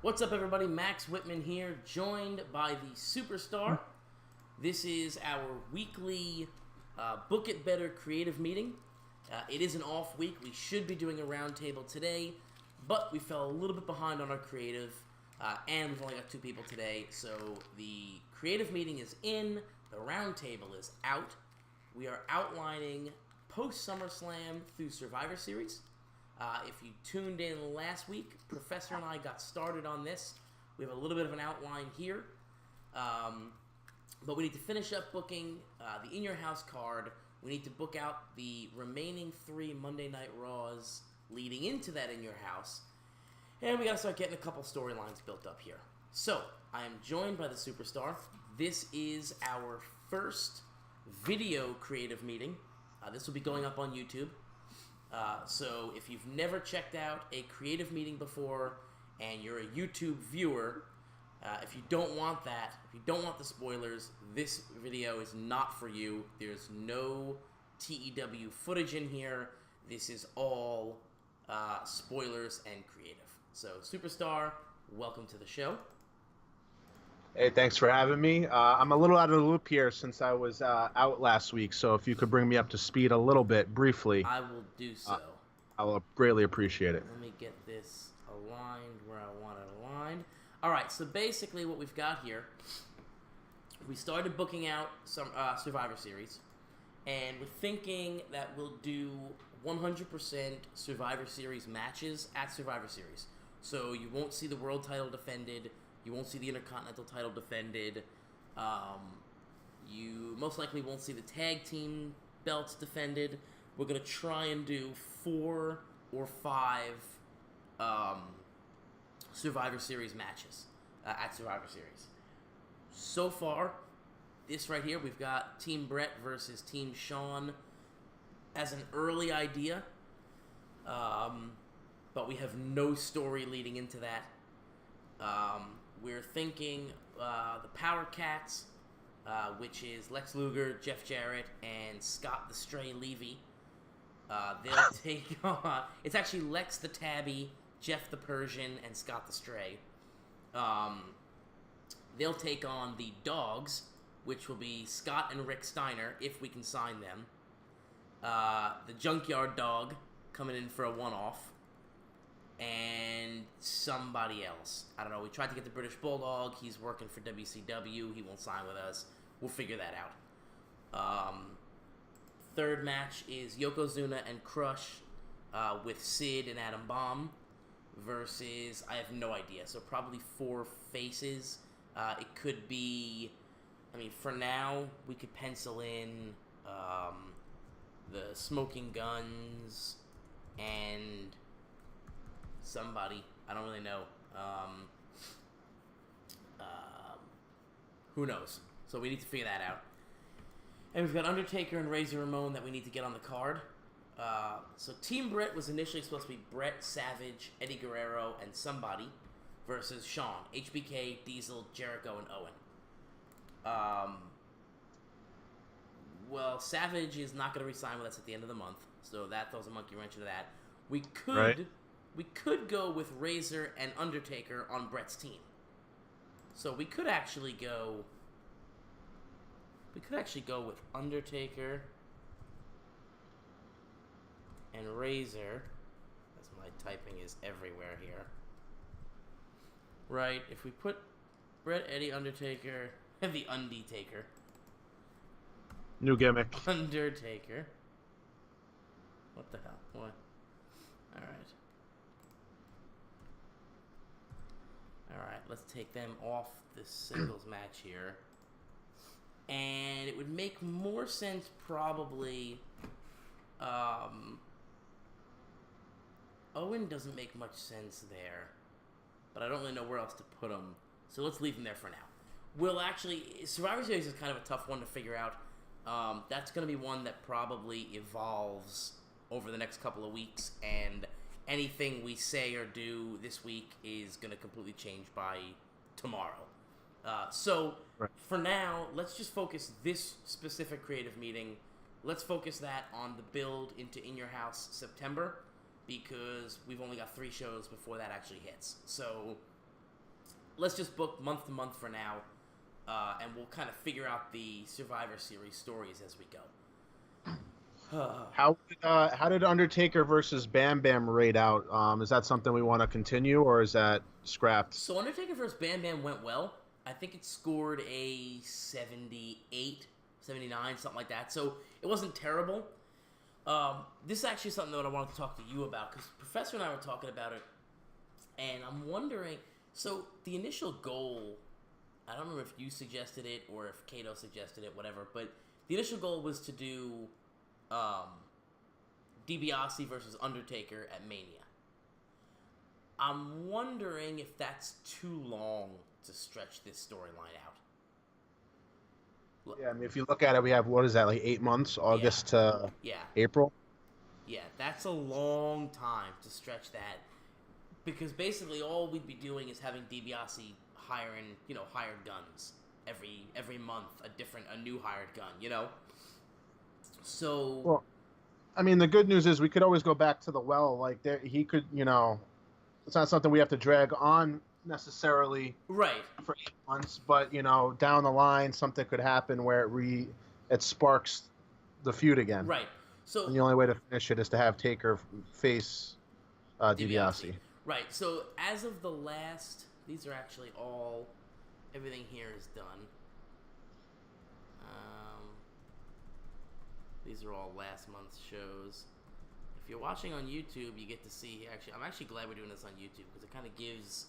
What's up, everybody? Max Whitman here, joined by the Superstar. This is our weekly Book It Better creative meeting. It is an off week. We should be doing a roundtable today, but we fell a little bit behind on our creative, and we've only got 2 people today. So the creative meeting is in, the roundtable is out. We are outlining post-SummerSlam through Survivor Series. If you tuned in last week, Professor and I got started on this. We have a little bit of an outline here. But we need to finish up booking the In Your House card. We need to book out the remaining 3 Monday Night Raws leading into that In Your House. And we got to start getting a couple storylines built up here. So, I am joined by the Superstar. This is our first video creative meeting. This will be going up on YouTube. So if you've never checked out a creative meeting before and you're a YouTube viewer, if you don't want that, if you don't want the spoilers, this video is not for you. There's no TEW footage in here. This is all spoilers and creative. So Superstar, welcome to the show. Hey, thanks for having me. I'm a little out of the loop here since I was out last week, so if you could bring me up to speed a little bit briefly. I will do so. I will greatly appreciate it. Let me get this aligned where I want it aligned. All right, so basically what we've got here, we started booking out some Survivor Series, and we're thinking that we'll do 100% Survivor Series matches at Survivor Series. So you won't see the world title defended. You won't see the Intercontinental title defended. You most likely won't see the tag team belts defended. We're going to try and do 4 or 5 Survivor Series matches at Survivor Series. So far, this right here, we've got Team Brett versus Team Sean as an early idea. But we have no story leading into that. We're thinking the Power Cats, which is Lex Luger, Jeff Jarrett, and Scott the Stray Levy. They'll take on... It's actually Lex the Tabby, Jeff the Persian, and Scott the Stray. They'll take on the Dogs, which will be Scott and Rick Steiner, if we can sign them. The Junkyard Dog, coming in for a one-off. And somebody else. I don't know. We tried to get the British Bulldog. He's working for WCW. He won't sign with us. We'll figure that out. Third match is Yokozuna and Crush with Sid and Adam Bomb versus, I have no idea. So probably 4 faces. It could be, I mean, for now, we could pencil in the Smoking Guns and... somebody. I don't really know. Who knows? So we need to figure that out. And we've got Undertaker and Razor Ramon that we need to get on the card. So Team Brett was initially supposed to be Brett, Savage, Eddie Guerrero, and somebody versus Sean, HBK, Diesel, Jericho, and Owen. Well, Savage is not going to re-sign with us at the end of the month, so that throws a monkey wrench into that. We could... Right. We could go with Razor and Undertaker on Brett's team. So we could actually go... with Undertaker and Razor. As my typing is everywhere here. Right, if we put Brett, Eddie, Undertaker, and the Undie-taker. New gimmick. Undertaker. What the hell? What? Alright. Alright, let's take them off the singles match here. And it would make more sense probably... Owen doesn't make much sense there. But I don't really know where else to put him. So let's leave him there for now. We'll actually... Survivor Series is kind of a tough one to figure out. That's going to be one that probably evolves over the next couple of weeks. And... anything we say or do this week is going to completely change by tomorrow. So, right. For now, let's just focus this specific creative meeting. Let's focus that on the build into In Your House September, because we've only got 3 shows before that actually hits. So, let's just book month to month for now, and we'll kind of figure out the Survivor Series stories as we go. How did Undertaker versus Bam Bam rate out? Is that something we want to continue, or is that scrapped? So Undertaker vs. Bam Bam went well. I think it scored a 78, 79, something like that. So it wasn't terrible. This is actually something that I wanted to talk to you about, because Professor and I were talking about it, and I'm wondering, so the initial goal, I don't remember if you suggested it or if Kato suggested it, whatever, but the initial goal was to do DiBiase versus Undertaker at Mania. I'm wondering if that's too long to stretch this storyline out. Yeah, I mean, if you look at it, we have, what is that, like 8 months, August to April? Yeah, that's a long time to stretch that, because basically all we'd be doing is having DiBiase hiring, hired guns every month, a new hired gun, So, well, I mean, the good news is we could always go back to the well. Like, he could, it's not something we have to drag on necessarily right for 8 months, but down the line something could happen where it sparks the feud again. Right. So, and the only way to finish it is to have Taker face DiBiase. Right. So as of the last, these are actually everything here is done. These are all last month's shows. If you're watching on YouTube, you get to see, I'm actually glad we're doing this on YouTube, because it kind of gives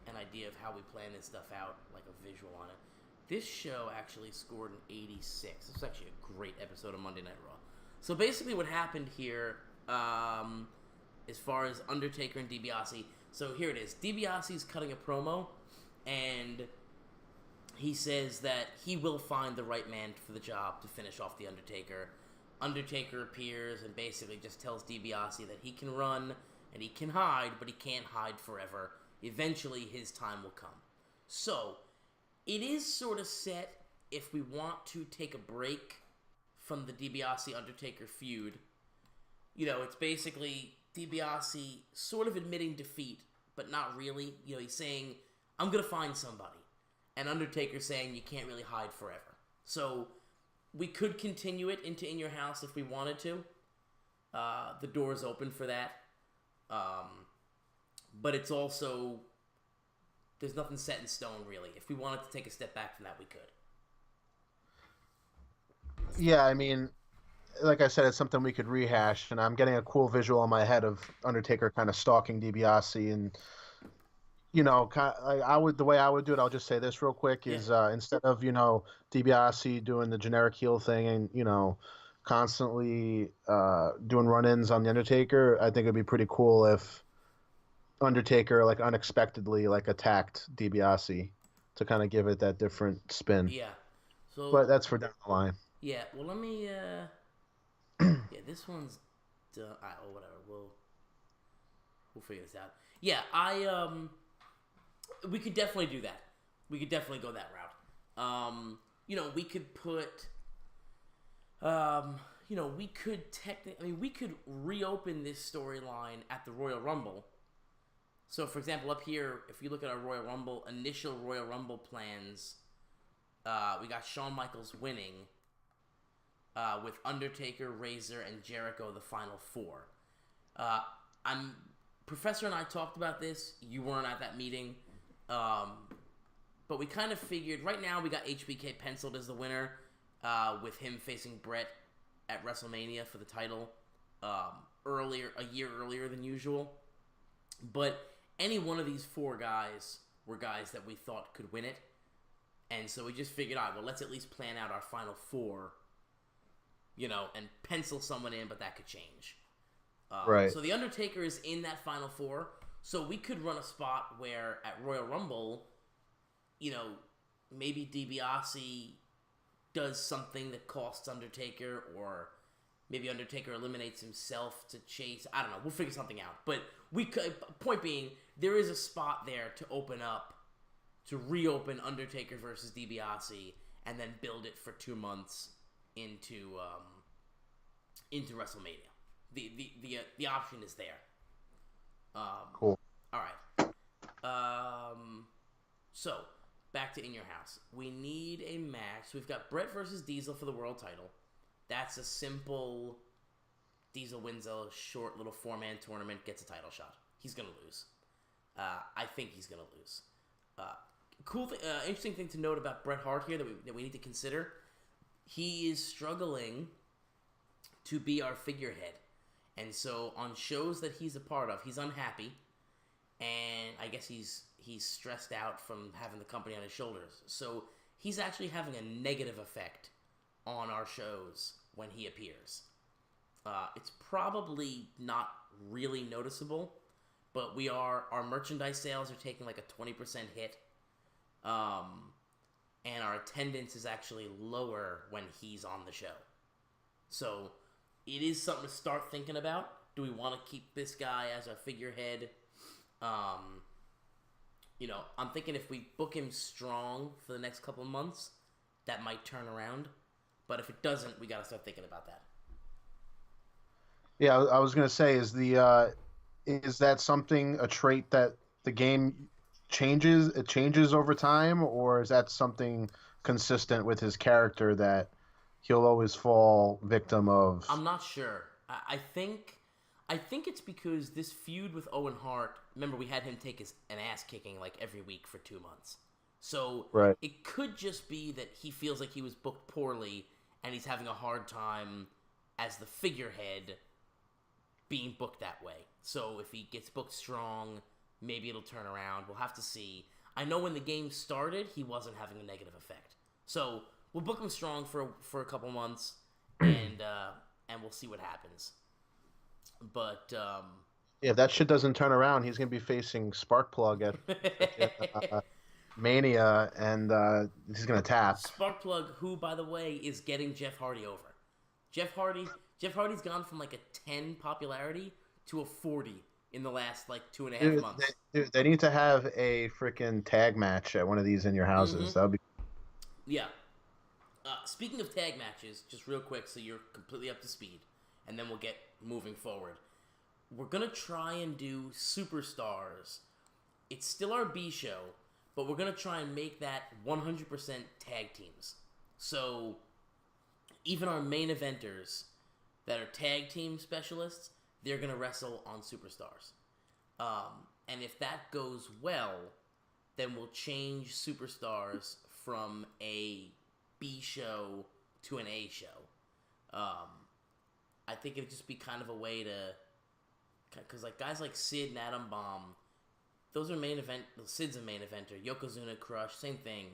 an idea of how we plan this stuff out, like a visual on it. This show actually scored an 86. This was actually a great episode of Monday Night Raw. So basically what happened here, as far as Undertaker and DiBiase, so here it is. DiBiase's cutting a promo, and he says that he will find the right man for the job to finish off The Undertaker. Undertaker appears and basically just tells DiBiase that he can run and he can hide, but he can't hide forever. Eventually, his time will come. So, it is sort of set if we want to take a break from the DiBiase-Undertaker feud. It's basically DiBiase sort of admitting defeat, but not really. He's saying, I'm going to find somebody. And Undertaker saying, you can't really hide forever. So, we could continue it into In Your House if we wanted to. The door is open for that. But it's also, there's nothing set in stone, really. If we wanted to take a step back from that, we could. Yeah, I mean, like I said, it's something we could rehash, and I'm getting a cool visual in my head of Undertaker kind of stalking DiBiase, and the way I would do it, I'll just say this real quick, is instead of DiBiase doing the generic heel thing and constantly doing run-ins on the Undertaker, I think it'd be pretty cool if Undertaker unexpectedly attacked DiBiase to kind of give it that different spin. Yeah. So, but that's for down the line. Yeah. Well, let me. This one's done. Whatever. We'll figure this out. Yeah. We could definitely do that. We could definitely go that route. We could put. We could technically. We could reopen this storyline at the Royal Rumble. So, for example, up here, if you look at our initial Royal Rumble plans, we got Shawn Michaels winning, with Undertaker, Razor, and Jericho the final four. Professor and I talked about this. You weren't at that meeting. But we kind of figured, right now we got HBK penciled as the winner, with him facing Brett at WrestleMania for the title, a year earlier than usual. But any one of these four guys were guys that we thought could win it. And so we just figured, all right, well, let's at least plan out our final four, and pencil someone in, but that could change. Right. So The Undertaker is in that final four. So we could run a spot where at Royal Rumble, maybe DiBiase does something that costs Undertaker, or maybe Undertaker eliminates himself to chase. I don't know. We'll figure something out. But we could. Point being, there is a spot there to open up, to reopen Undertaker versus DiBiase, and then build it for 2 months into WrestleMania. The option is there. Cool. All right. So, back to In Your House. We need a match. We've got Brett versus Diesel for the world title. That's a simple... Diesel wins a short little 4-man tournament, gets a title shot. He's going to lose. I think he's going to lose. Interesting thing to note about Bret Hart here that we need to consider. He is struggling to be our figurehead. And so on shows that he's a part of, he's unhappy. And I guess he's stressed out from having the company on his shoulders. So he's actually having a negative effect on our shows when he appears. It's probably not really noticeable, but our merchandise sales are taking like a 20% hit. And our attendance is actually lower when he's on the show. So it is something to start thinking about. Do we want to keep this guy as a figurehead? I'm thinking if we book him strong for the next couple of months, that might turn around. But if it doesn't, we got to start thinking about that. Yeah, I was gonna say, is that something, a trait that the game changes? It changes over time, or is that something consistent with his character that he'll always fall victim of? I'm not sure. I think it's because this feud with Owen Hart. Remember, we had him take an ass kicking like every week for 2 months. So right. It could just be that he feels like he was booked poorly, and he's having a hard time as the figurehead being booked that way. So if he gets booked strong, maybe it'll turn around. We'll have to see. I know when the game started, he wasn't having a negative effect. So we'll book him strong for a couple months, and we'll see what happens. But if that shit doesn't turn around, he's gonna be facing Sparkplug at Mania, and he's gonna tap. Sparkplug, who by the way is getting Jeff Hardy over. Jeff Hardy's gone from like a 10 popularity to a 40 in the last like 2.5 months. They need to have a freaking tag match at one of these In Your Houses. Mm-hmm. That would be. Yeah. Speaking of tag matches, just real quick, so you're completely up to speed, and then we'll get moving forward. We're gonna try and do Superstars. It's still our B show, but we're gonna try and make that 100% tag teams. So even our main eventers that are tag team specialists, they're going to wrestle on Superstars. And if that goes well, then we'll change Superstars from a B show to an A show. I think it'd just be kind of a way to... Because like guys like Sid and Adam Bomb, those are main event... Sid's a main eventer. Yokozuna, Crush, same thing.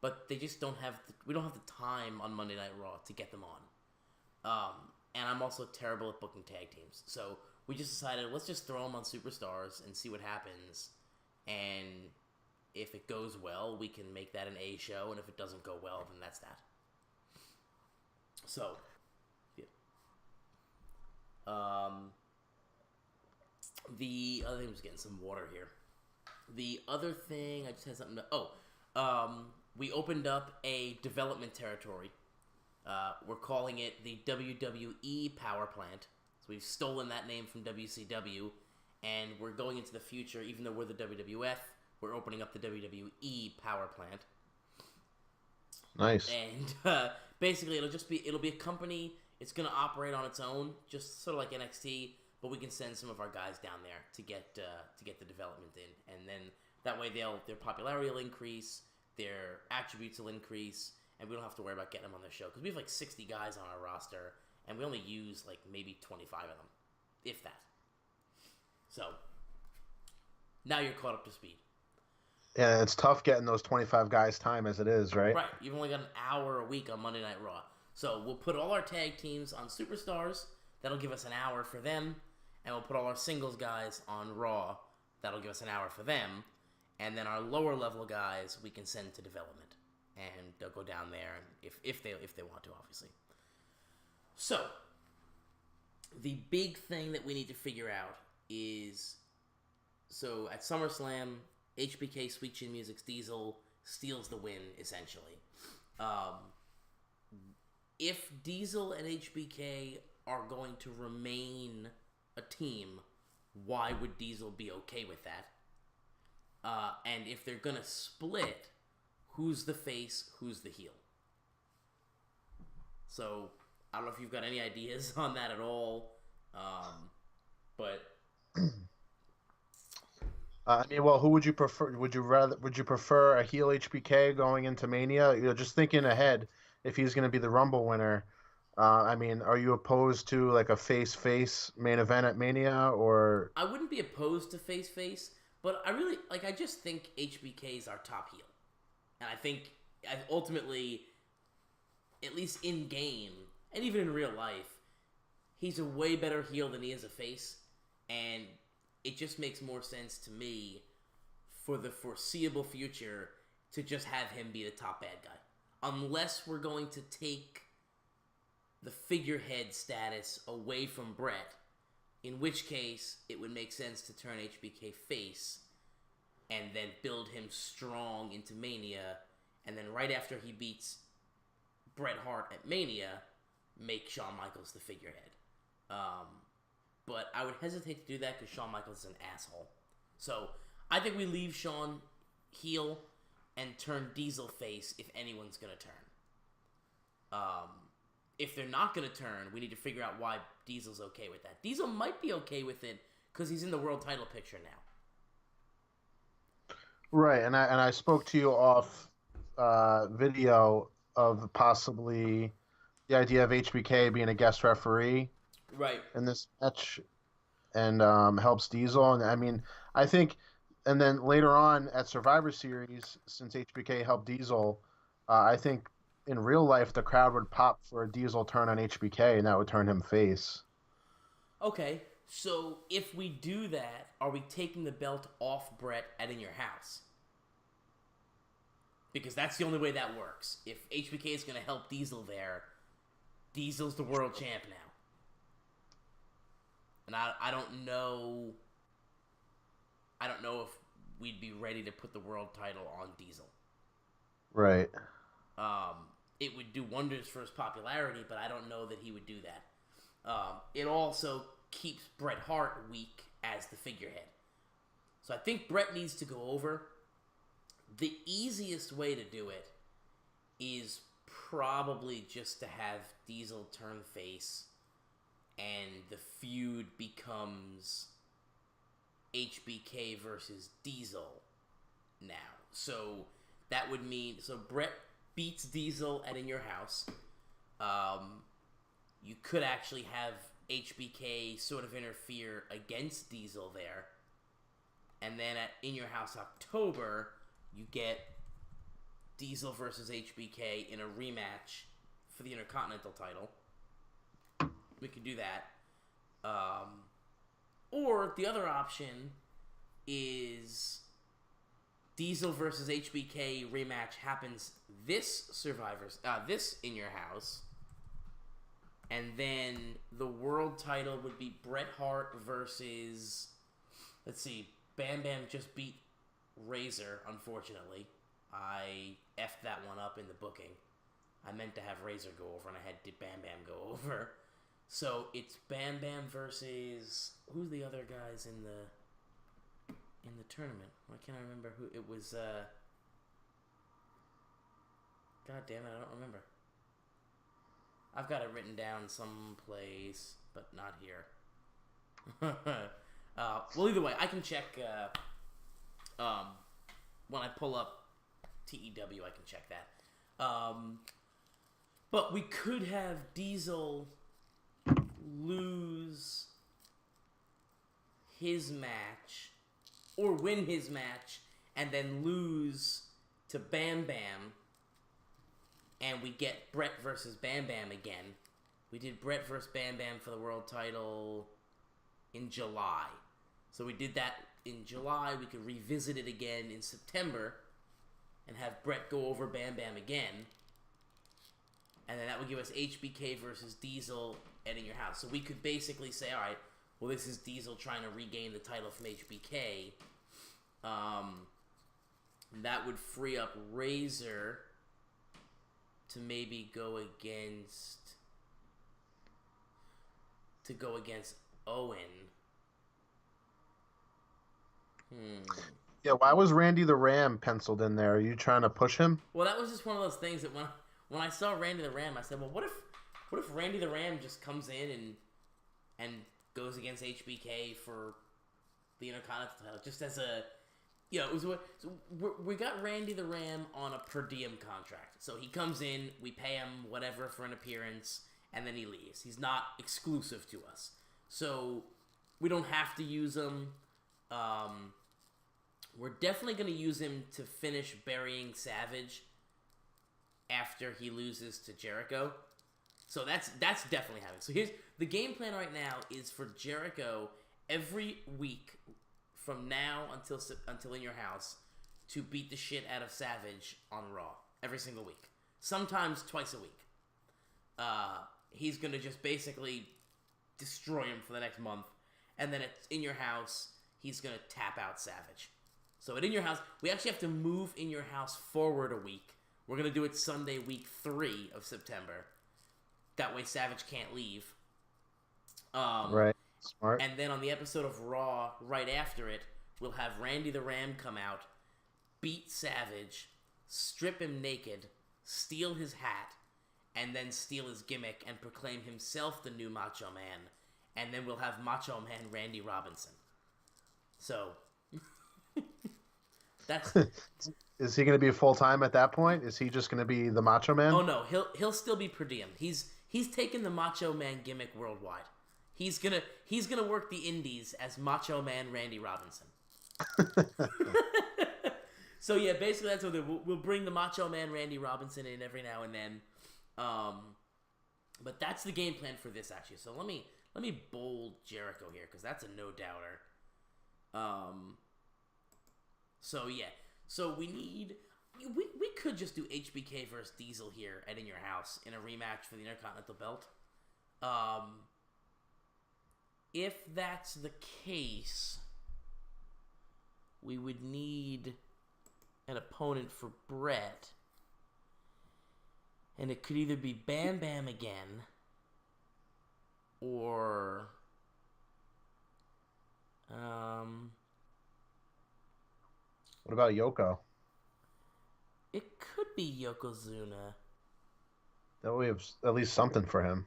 But they just don't have... we don't have the time on Monday Night Raw to get them on. And I'm also terrible at booking tag teams. So we just decided, let's just throw them on Superstars and see what happens. And if it goes well, we can make that an A show. And if it doesn't go well, then that's that. So, yeah. The other thing, I'm just getting some water here. The other thing, I just had something to... we opened up a development territory. We're calling it the WWE Power Plant. So we've stolen that name from WCW, and we're going into the future, even though we're the WWF, we're opening up the WWE Power Plant. Nice. And basically, it'll be a company. It's going to operate on its own, just sort of like NXT, but we can send some of our guys down there to get the development in, and then that way their popularity will increase, their attributes will increase, and we don't have to worry about getting them on the show. Because we have like 60 guys on our roster, and we only use like maybe 25 of them, if that. So, now you're caught up to speed. Yeah, it's tough getting those 25 guys time as it is, right? Right. You've only got an hour a week on Monday Night Raw. So, we'll put all our tag teams on Superstars. That'll give us an hour for them. And we'll put all our singles guys on Raw. That'll give us an hour for them. And then our lower level guys we can send to development. And they'll go down there if they want to, obviously. So, the big thing that we need to figure out is, so at SummerSlam, HBK Sweet Chin Music's Diesel steals the win, essentially. If Diesel and HBK are going to remain a team, why would Diesel be okay with that? And if they're gonna split, who's the face, who's the heel? So I don't know if you've got any ideas on that at all, but I mean, well, who would you prefer? Would you prefer a heel HBK going into Mania? Just thinking ahead, if he's going to be the Rumble winner. I mean, are you opposed to like a face main event at Mania, or? I wouldn't be opposed to face, but I just think HBK is our top heel, and I think ultimately, at least in game and even in real life, he's a way better heel than he is a face, and it just makes more sense to me for the foreseeable future to just have him be the top bad guy. Unless we're going to take the figurehead status away from Brett, in which case it would make sense to turn HBK face and then build him strong into Mania, and then right after he beats Bret Hart at Mania, make Shawn Michaels the figurehead. But I would hesitate to do that because Shawn Michaels is an asshole. So I think we leave Shawn heel and turn Diesel face if anyone's going to turn. If they're not going to turn, we need to figure out why Diesel's okay with that. Diesel might be okay with it because he's in the world title picture now. Right, and I spoke to you off video of possibly the idea of HBK being a guest referee Right. in this match, and helps Diesel. And I mean, I think, and then later on at Survivor Series, since HBK helped Diesel, I think in real life the crowd would pop for a Diesel turn on HBK, and that would turn him face. Okay, so if we do that, are we taking the belt off Brett at In Your House? Because that's the only way that works. If HBK is going to help Diesel there, Diesel's the world champ now. And I don't know if we'd be ready to put the world title on Diesel. Right. It would do wonders for his popularity, but I don't know that he would do that. It also keeps Bret Hart weak as the figurehead. So I think Bret needs to go over. The easiest way to do it is probably just to have Diesel turn face and the feud becomes HBK versus Diesel now. So that would mean, so Brett beats Diesel at In Your House. You could actually have HBK sort of interfere against Diesel there. And then at In Your House October, you get Diesel versus HBK in a rematch for the Intercontinental title. We could do that. Or the other option is Diesel versus HBK rematch happens this In Your House. And then the world title would be Bret Hart versus, let's see, Bam Bam just beat Razor, unfortunately. I effed that one up in the booking. I meant to have Razor go over, and I had Bam Bam go over. So it's Bam Bam versus, who's the other guys in the tournament? Why can't I remember who it was? God damn it, I don't remember. I've got it written down someplace, but not here. Well, either way, I can check. When I pull up TEW, I can check that. But we could have Diesel lose his match or win his match and then lose to Bam Bam, and we get Brett versus Bam Bam again. We did Brett versus Bam Bam for the world title in July. So we did that in July. We could revisit it again in September and have Brett go over Bam Bam again. And then that would give us HBK versus Diesel at In Your House. So we could basically say, all right, well, this is Diesel trying to regain the title from HBK. That would free up Razor to maybe go against Owen. Yeah, why was Randy the Ram penciled in there? Are you trying to push him? Well, that was just one of those things that when I saw Randy the Ram, I said, well, what if Randy the Ram just comes in and goes against HBK for the Intercontinental title, just as a, it was so we got Randy the Ram on a per diem contract. So he comes in, we pay him whatever for an appearance, and then he leaves. He's not exclusive to us, so we don't have to use him. We're definitely going to use him to finish burying Savage after he loses to Jericho. So that's definitely happening. So here's the game plan right now is for Jericho every week from now until In Your House to beat the shit out of Savage on Raw every single week. Sometimes twice a week. He's going to just basically destroy him for the next month. And then at In Your House, he's going to tap out Savage. So at In Your House, we actually have to move In Your House forward a week. We're going to do it Sunday, week 3 of September. That way Savage can't leave. Right. Smart. And then on the episode of Raw, right after it, we'll have Randy the Ram come out, beat Savage, strip him naked, steal his hat, and then steal his gimmick and proclaim himself the new Macho Man. And then we'll have Macho Man Randy Robinson. So... That's. Is he going to be full time at that point? Is he just going to be the Macho Man? Oh no, he'll still be per diem. He's taken the Macho Man gimmick worldwide. He's gonna work the indies as Macho Man Randy Robinson. So yeah, basically that's what we'll bring the Macho Man Randy Robinson in every now and then. But that's the game plan for this actually. So let me bold Jericho here because that's a no doubter. So yeah, so we could just do HBK versus Diesel here at In Your House in a rematch for the Intercontinental Belt. If that's the case, we would need an opponent for Brett, and it could either be Bam Bam again, or what about Yoko? it could be Yokozuna. That way we have at least something for him.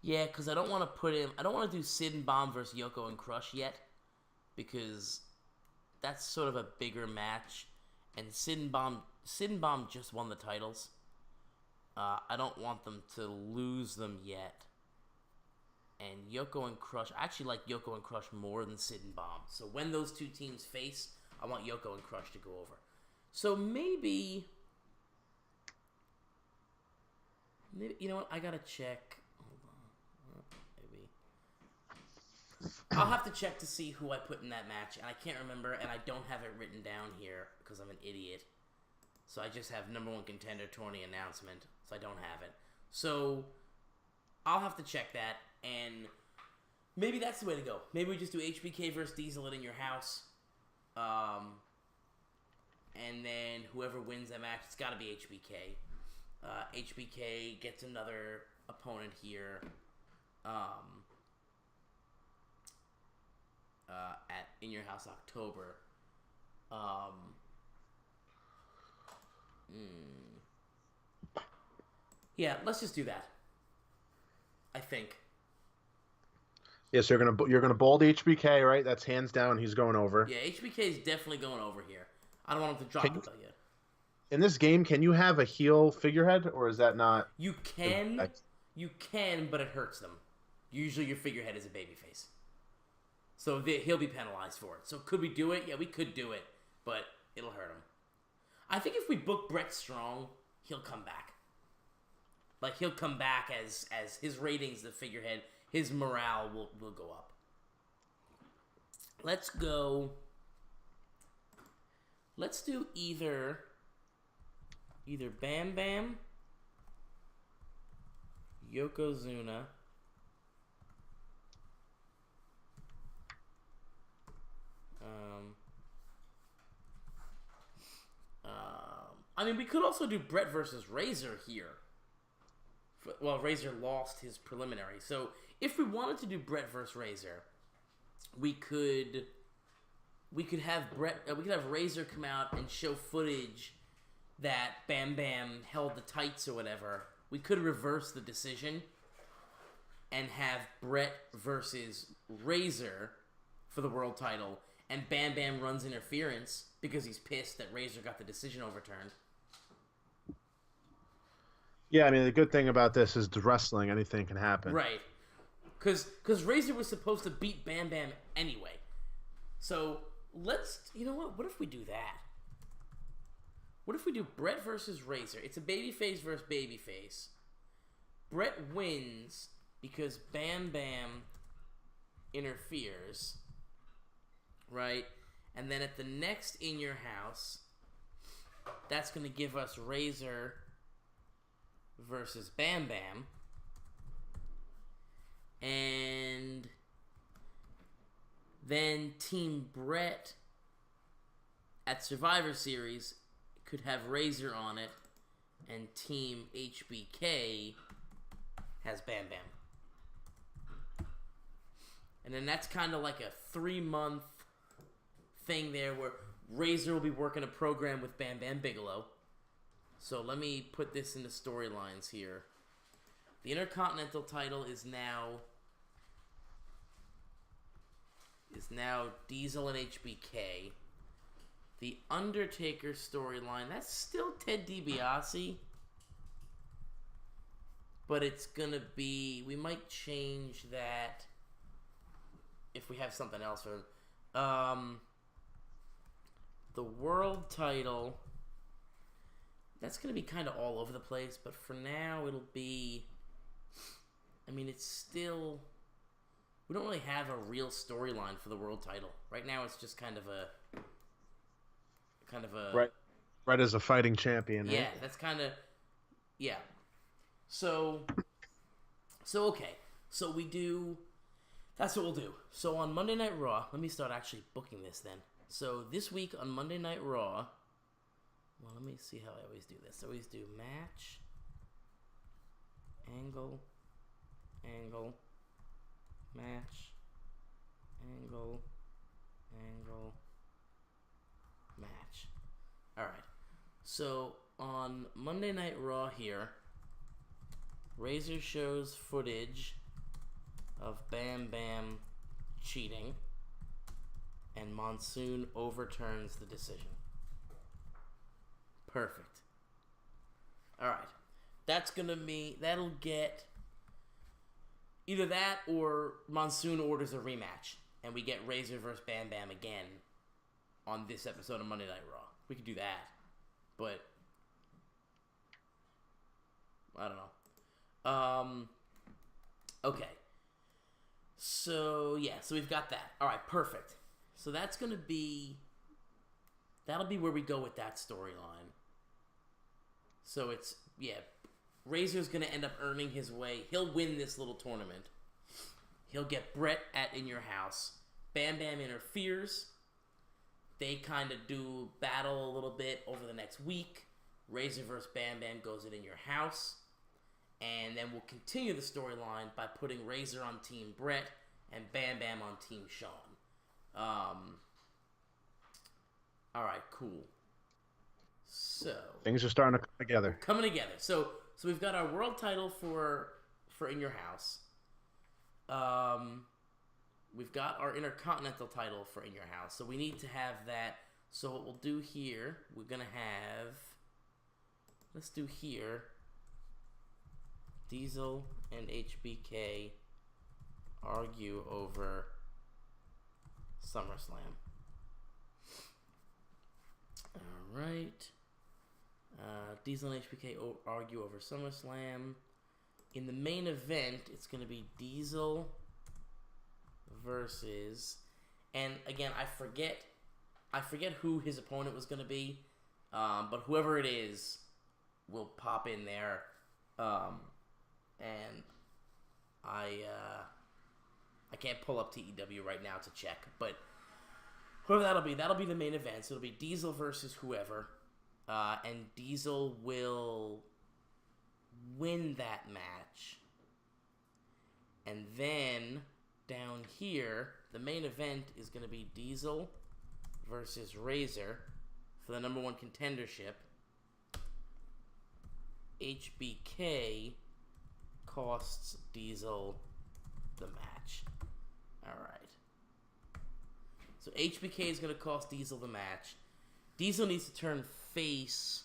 Yeah, because I don't want to put him... I don't want to do Sid and Bomb versus Yoko and Crush yet, because that's sort of a bigger match, and Sid and Bomb just won the titles. I don't want them to lose them yet. And Yoko and Crush... I actually like Yoko and Crush more than Sid and Bomb. So when those two teams face, I want Yoko and Crush to go over. So maybe... You know what? I gotta check... I'll have to check to see who I put in that match, and I can't remember, and I don't have it written down here because I'm an idiot. So I just have number one contender tourney announcement, so I don't have it. So I'll have to check that, and maybe that's the way to go. Maybe we just do HBK versus Diesel at In Your House, and then whoever wins that match, it's got to be HBK. HBK gets another opponent here. At In Your House October. Yeah, let's just do that. I think. Yeah, so you're gonna bold HBK, right? That's hands down. He's going over. Yeah, HBK is definitely going over here. I don't want him to drop the belt yet. In this game, can you have a heel figurehead, or is that not? You can, but it hurts them. Usually, your figurehead is a babyface. So he'll be penalized for it. So could we do it? Yeah, we could do it, but it'll hurt him. I think if we book Brett Strong, he'll come back. Like, he'll come back as his ratings, the figurehead, his morale will go up. Let's go. Let's do either Bam Bam, Yokozuna, I mean, we could also do Brett versus Razor here. Well, Razor lost his preliminary. So, if we wanted to do Brett versus Razor, we could we could have Razor come out and show footage that Bam Bam held the tights or whatever. We could reverse the decision and have Brett versus Razor for the world title, and Bam Bam runs interference because he's pissed that Razor got the decision overturned. Yeah, I mean, the good thing about this is the wrestling, anything can happen. Right. Because Razor was supposed to beat Bam Bam anyway. So, you know what if we do that? What if we do Brett versus Razor? It's a babyface versus babyface. Brett wins because Bam Bam interferes, right? And then at the next In Your House, that's going to give us Razor versus Bam Bam. And then Team Brett at Survivor Series could have Razor on it, and Team HBK has Bam Bam. And then that's kind of like a 3-month thing there where Razor will be working a program with Bam Bam Bigelow. So let me put this into storylines here. The Intercontinental title is now Diesel and HBK. The Undertaker storyline, that's still Ted DiBiase. But it's gonna be, we might change that if we have something else for him. The world title, that's gonna be kind of all over the place, but for now it'll be, I mean, it's still, we don't really have a real storyline for the world title. Right now it's just kind of a right as a fighting champion, right? Yeah, that's kind of, yeah. So okay. So we do, that's what we'll do. So on Monday Night Raw, let me start actually booking this then. So this week on Monday Night Raw, well, let me see how I always do this. I always do match, angle, match, angle, match. Alright. So on Monday Night Raw here, Razor shows footage of Bam Bam cheating, and Monsoon overturns the decision. Perfect. Alright. That'll get either that or Monsoon orders a rematch, and we get Razor versus Bam Bam again on this episode of Monday Night Raw. We could do that. But I don't know. Okay. So yeah, so we've got that. Alright, perfect. So that'll be where we go with that storyline. So it's, yeah, Razor's going to end up earning his way. He'll win this little tournament. He'll get Brett at In Your House. Bam Bam interferes. They kind of do battle a little bit over the next week. Razor vs. Bam Bam goes in Your House. And then we'll continue the storyline by putting Razor on Team Brett and Bam Bam on Team Shawn. Alright, cool. So things are starting to come together. Coming together. So we've got our world title for In Your House. We've got our Intercontinental title for In Your House. So we need to have that. So what we'll do here, we're gonna have, let's do here, Diesel and HBK argue over SummerSlam. Alright. Diesel and HBK argue over SummerSlam. In the main event, it's going to be Diesel versus, and again, I forget who his opponent was going to be, but whoever it is will pop in there, and I can't pull up TEW right now to check, but whoever that'll be the main event. So it'll be Diesel versus whoever, and Diesel will win that match. And then down here, the main event is going to be Diesel versus Razor for the number 1 contendership. HBK costs Diesel the match. Alright. So HBK is going to cost Diesel the match. Diesel needs to turn face.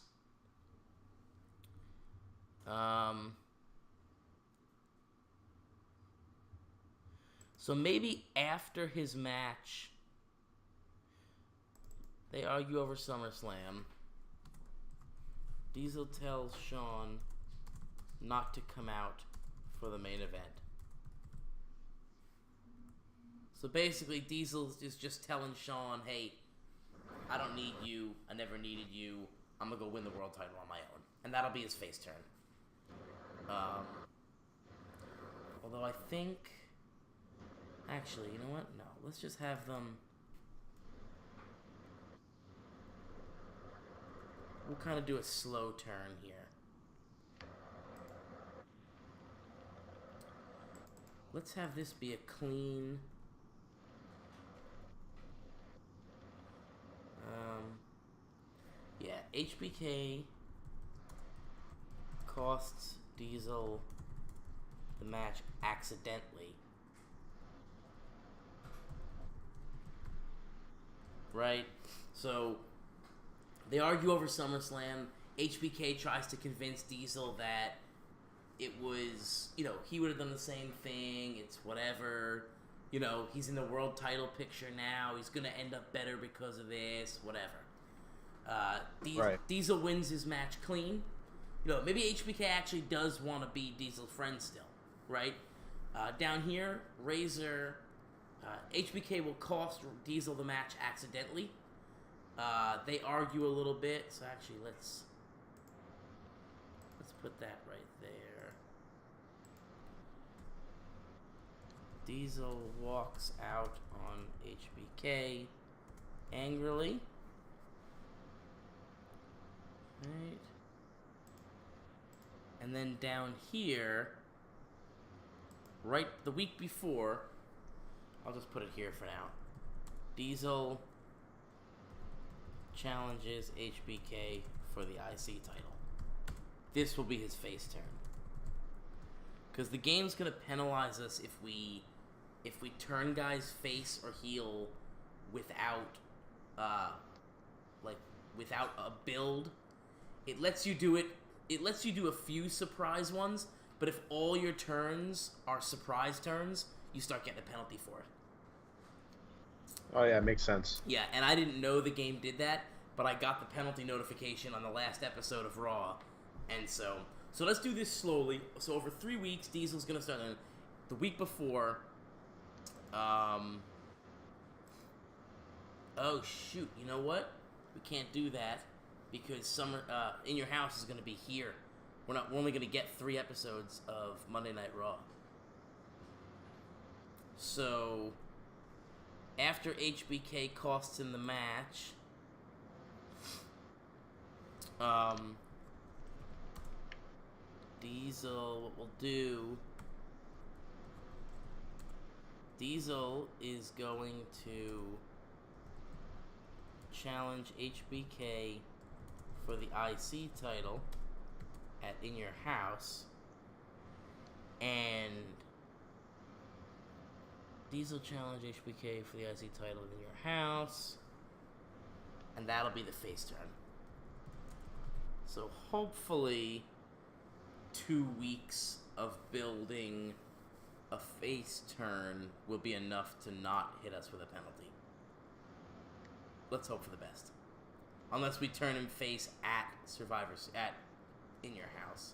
So maybe after his match, they argue over SummerSlam. Diesel tells Sean not to come out for the main event. So basically, Diesel is just telling Sean, hey, I don't need you. I never needed you. I'm going to go win the world title on my own. And that'll be his face turn. Although I think... Actually, you know what? No, let's just have them... We'll kind of do a slow turn here. Let's have this be a clean... yeah, HBK costs Diesel the match accidentally. Right? So, they argue over SummerSlam. HBK tries to convince Diesel that it was, you know, he would have done the same thing. It's whatever. You know, he's in the world title picture now. He's going to end up better because of this. Whatever. Right. Diesel wins his match clean. You know, maybe HBK actually does want to be Diesel's friend still. Right? Down here, Razor... HBK will cost Diesel the match accidentally. They argue a little bit, so actually let's put that right there. Diesel walks out on HBK angrily. Right. And then down here, right the week before, I'll just put it here for now. Diesel challenges HBK for the IC title. This will be his face turn. Because the game's going to penalize us if we turn guys face or heel without without a build. It lets you do it. It lets you do a few surprise ones, but if all your turns are surprise turns, you start getting a penalty for it. Oh yeah, makes sense. Yeah, and I didn't know the game did that, but I got the penalty notification on the last episode of Raw, and so let's do this slowly. So over 3 weeks, Diesel's gonna start the week before. Oh shoot! You know what? We can't do that because In Your House is gonna be here. We're only gonna get 3 episodes of Monday Night Raw. So after HBK costs him the match, Diesel, what we'll do, Diesel is going to challenge HBK for the IC title at In Your House, and Diesel challenge HBK for the IC title in Your House, and that'll be the face turn. So hopefully 2 weeks of building a face turn will be enough to not hit us with a penalty. Let's hope for the best. Unless we turn him face at In Your House.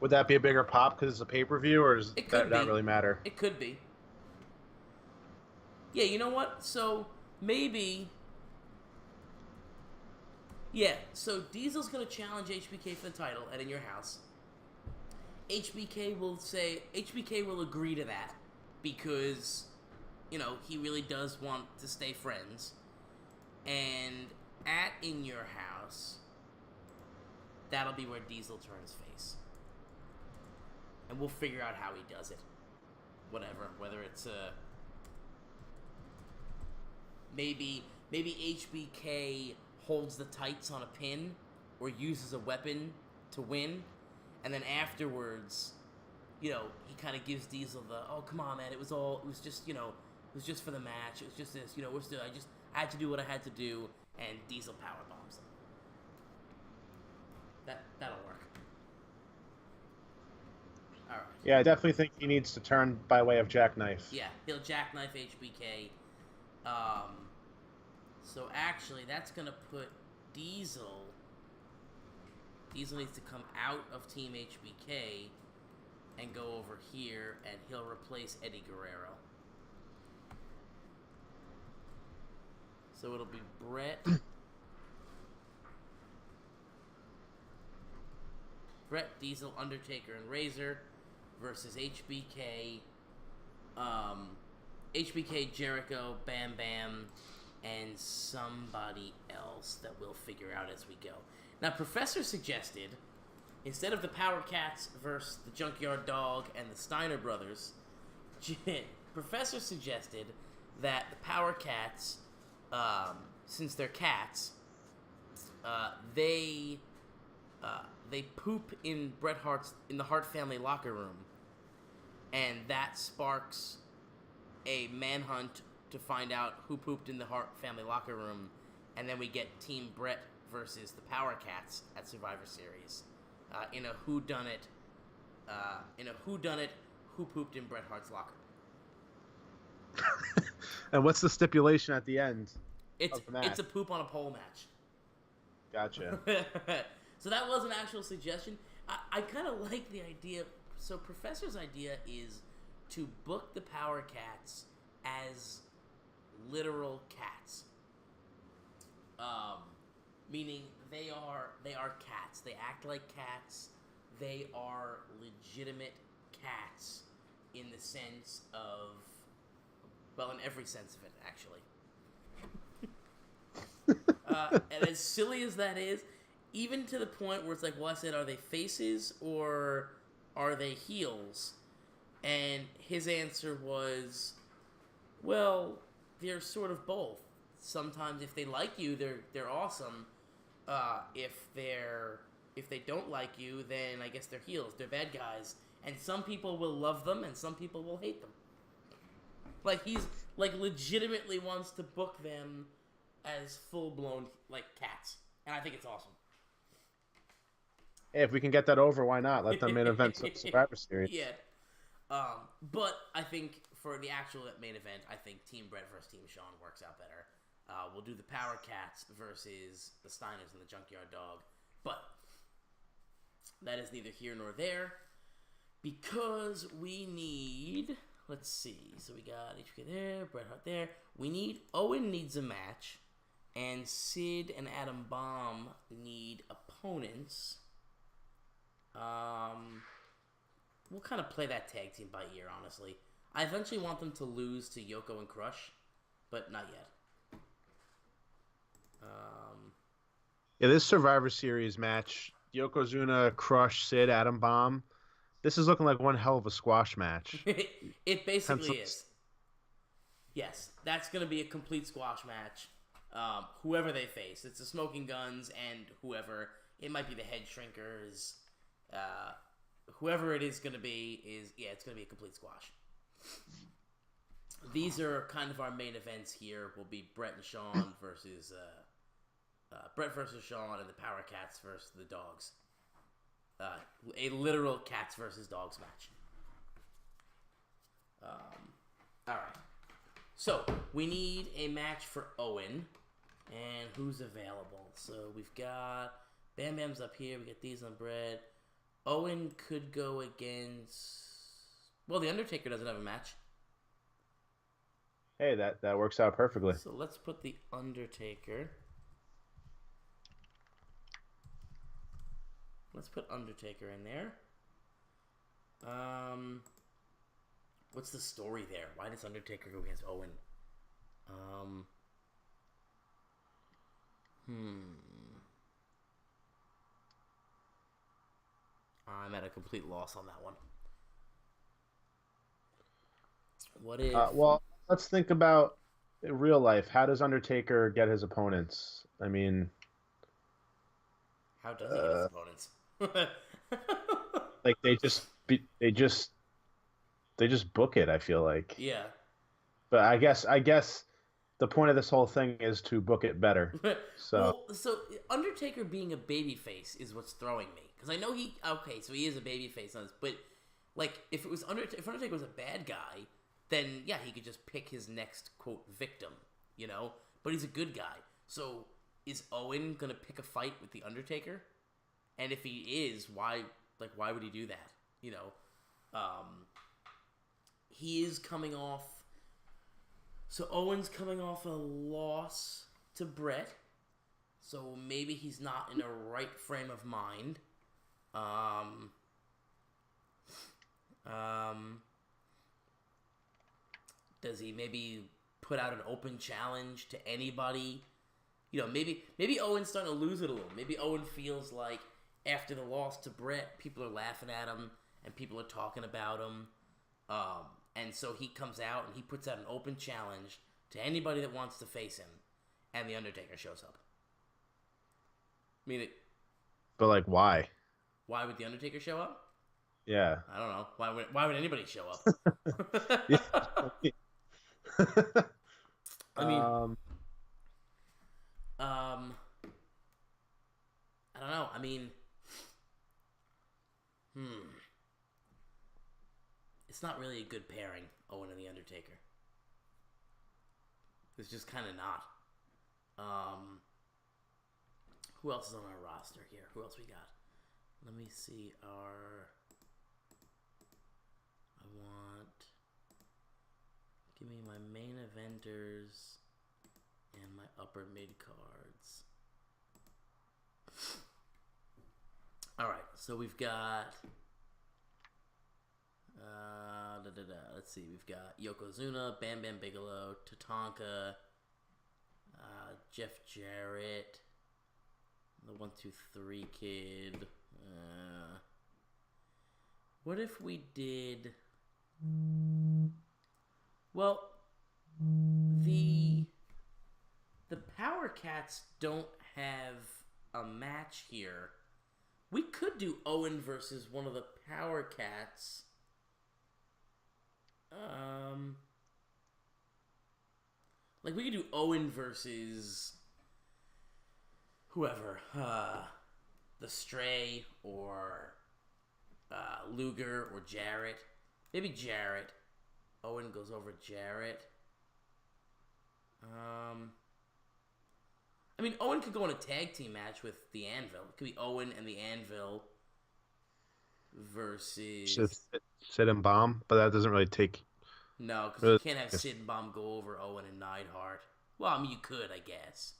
Would that be a bigger pop because it's a pay-per-view, or does that not really matter? It could be. Yeah, you know what? So, maybe... Yeah, so Diesel's going to challenge HBK for the title at In Your House. HBK will agree to that because, you know, he really does want to stay friends. And at In Your House, that'll be where Diesel turns face. And we'll figure out how he does it. Whatever, whether it's maybe maybe HBK holds the tights on a pin or uses a weapon to win, and then afterwards, he kind of gives Diesel the, oh, come on, man, it was just, it was just for the match, it was just this, I had to do what I had to do, and Diesel power bombs him. That'll work. All right. Yeah, I definitely think he needs to turn by way of jackknife. Yeah, he'll jackknife HBK. So actually, that's gonna put Diesel. Diesel needs to come out of Team HBK and go over here, and he'll replace Eddie Guerrero. So it'll be Brett, Diesel, Undertaker, and Razor versus HBK, HBK, Jericho, Bam Bam, and somebody else that we'll figure out as we go. Now, Professor suggested, instead of the Power Cats versus the Junkyard Dog and the Steiner Brothers, Professor suggested that the Power Cats, since they're cats, they poop in in the Hart family locker room, and that sparks a manhunt to find out who pooped in the Hart family locker room, and then we get Team Brett versus the Power Cats at Survivor Series in a whodunit, who pooped in Bret Hart's locker. And what's the stipulation at the end? It's a poop on a pole match. Gotcha. So that was an actual suggestion. I kind of like the idea. So Professor's idea is to book the Power Cats as literal cats. Meaning they are cats. They act like cats. They are legitimate cats in the sense of, well, in every sense of it, actually. And as silly as that is, even to the point where it's like, well, I said, are they faces or are they heels? And his answer was, well, they're sort of both. Sometimes if they like you, they're awesome. If they don't like you, then I guess they're heels. They're bad guys. And some people will love them and some people will hate them. Like, he's legitimately wants to book them as full-blown cats. And I think it's awesome. Hey, if we can get that over, why not? Let them main event Survivor Series. Yeah. But I think for the actual main event, I think Team Brett versus Team Sean works out better. We'll do the Power Cats versus the Steiners and the Junkyard Dog. But that is neither here nor there, because we need, let's see, so we got HBK there, Bret Hart there. Owen needs a match, and Sid and Adam Bomb need opponents. We'll kind of play that tag team by ear, honestly. I eventually want them to lose to Yoko and Crush, but not yet. Yeah, this Survivor Series match, Yokozuna, Crush, Sid, Adam Bomb, this is looking like one hell of a squash match. It basically is. Yes, that's going to be a complete squash match. Whoever they face. It's the Smoking Guns and whoever. It might be the Head Shrinkers. Whoever it is going to be it's going to be a complete squash. These are kind of our main events here. Will be Brett and Sean versus Brett versus Sean, and the Power Cats versus the Dogs. A literal cats versus dogs match. All right. So we need a match for Owen, and who's available? So we've got Bam Bam's up here. We got these on Brett. Owen could go against... Well, The Undertaker doesn't have a match. Hey, that works out perfectly. So let's put The Undertaker. Let's put Undertaker in there. What's the story there? Why does Undertaker go against Owen? I'm at a complete loss on that one. What if... well, let's think about in real life, how does Undertaker get his opponents? I mean, How does he get his uh, opponents? like they just book it. I feel like, Yeah. but I guess the point of this whole thing is to book it better. So Well, so Undertaker being a babyface is what's throwing me because I know so he is a babyface on this, but like if it was if Undertaker was a bad guy, then yeah, he could just pick his next quote victim, you know. But he's a good guy, so is Owen gonna pick a fight with the Undertaker? And if he is, why would he do that? You know, um, he is coming off. So Owen's coming off a loss to Brett. So maybe he's not in a right frame of mind. Um, um, does he maybe put out an open challenge to anybody? You know, maybe Owen's starting to lose it a little. Maybe Owen feels like after the loss to Brett, people are laughing at him and people are talking about him. And so he comes out and he puts out an open challenge to anybody that wants to face him, and the Undertaker shows up. I mean, but like, why? why would the Undertaker show up? Yeah. I don't know. Why would anybody show up? Yeah. I mean, um, um, I don't know. I mean, it's not really a good pairing, Owen and the Undertaker. It's just kind of not. Who else is on our roster here? Who else we got? Let me see our. Give me my main eventers and my upper mid cards. All right, so we've got. Let's see. We've got Yokozuna, Bam Bam Bigelow, Tatanka, Jeff Jarrett, the 1-2-3 Kid. What if we did? Well, the Power Cats don't have a match here. We could do Owen versus one of the Power Cats. Like we could do Owen versus whoever, the Stray or Luger or Jarrett. Maybe Jarrett. Owen goes over Jarrett. I mean, Owen could go in a tag team match with the Anvil. It could be Owen and the Anvil versus. Sid and Bomb, but that doesn't really take. No, because you Really, can't have Sid and Bomb go over Owen and Neidhart. Well, I mean, you could, I guess.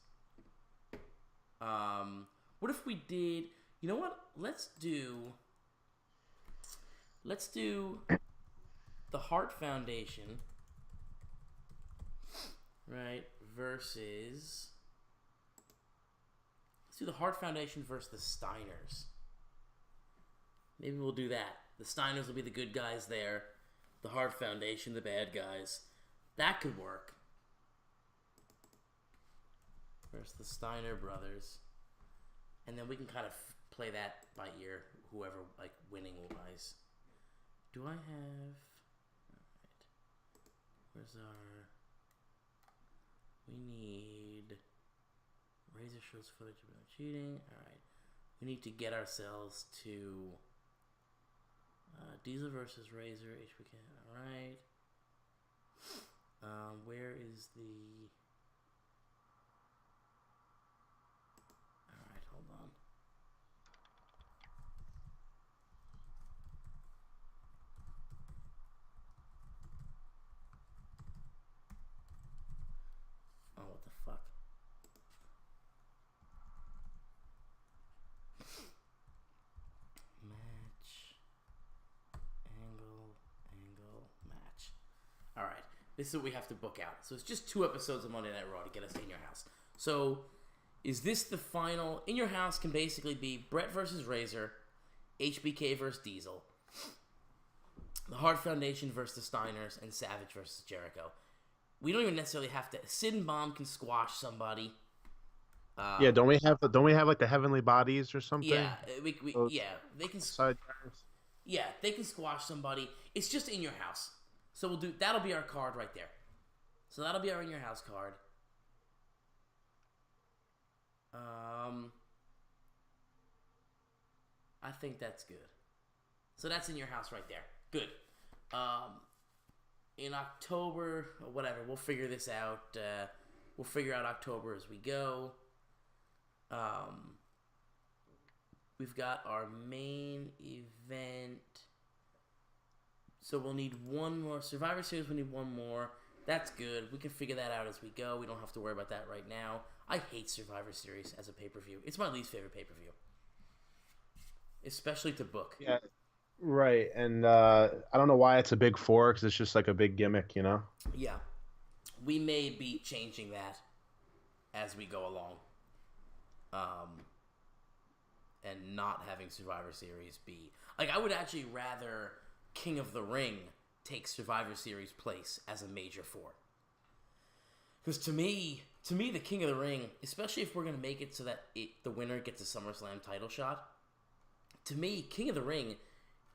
What if we did? You know what? Let's do the Hart Foundation, right? Versus. Let's do the Hart Foundation versus the Steiners. Maybe we'll do that. The Steiners will be the good guys there. The Hart Foundation, the bad guys. That could work. Versus the Steiner brothers. And then we can kind of play that by ear, whoever, like, winning-wise. Do I have... Alright. Where's our... We need... Razor shows footage about cheating. Alright. We need to get ourselves to... Diesel versus Razor, HBK. Alright. Where is the... Alright, hold on. Oh, what the fuck? Match. Angle, match. Alright, this is what we have to book out. So it's just 2 episodes of Monday Night Raw to get us in your house. So, is this the final? In your house can basically be Brett versus Razor, HBK versus Diesel, the Hart Foundation versus the Steiners, and Savage versus Jericho. We don't even necessarily have to. Sid and Bomb can squash somebody. Yeah, don't we have like the heavenly bodies or something? Yeah, Those they can. side guys. Yeah, they can squash somebody. It's just in your house. So that'll be our card right there. So that'll be our in your house card. I think that's good. So that's in your house right there. Good. In October or whatever, we'll figure this out. We'll figure out October as we go. We've got our main event. So we'll need one more. Survivor Series, we need one more. That's good. We can figure that out as we go. We don't have to worry about that right now. I hate Survivor Series as a pay-per-view. It's my least favorite pay-per-view. Especially to book. Yeah, right. And I don't know why it's a big four because it's just like a big gimmick, you know. Yeah. We may be changing that as we go along. And not having Survivor Series be... Like, I would actually rather King of the Ring take Survivor Series place as a major four. Because to me, the King of the Ring, especially if we're going to make it so that the winner gets a SummerSlam title shot, to me, King of the Ring,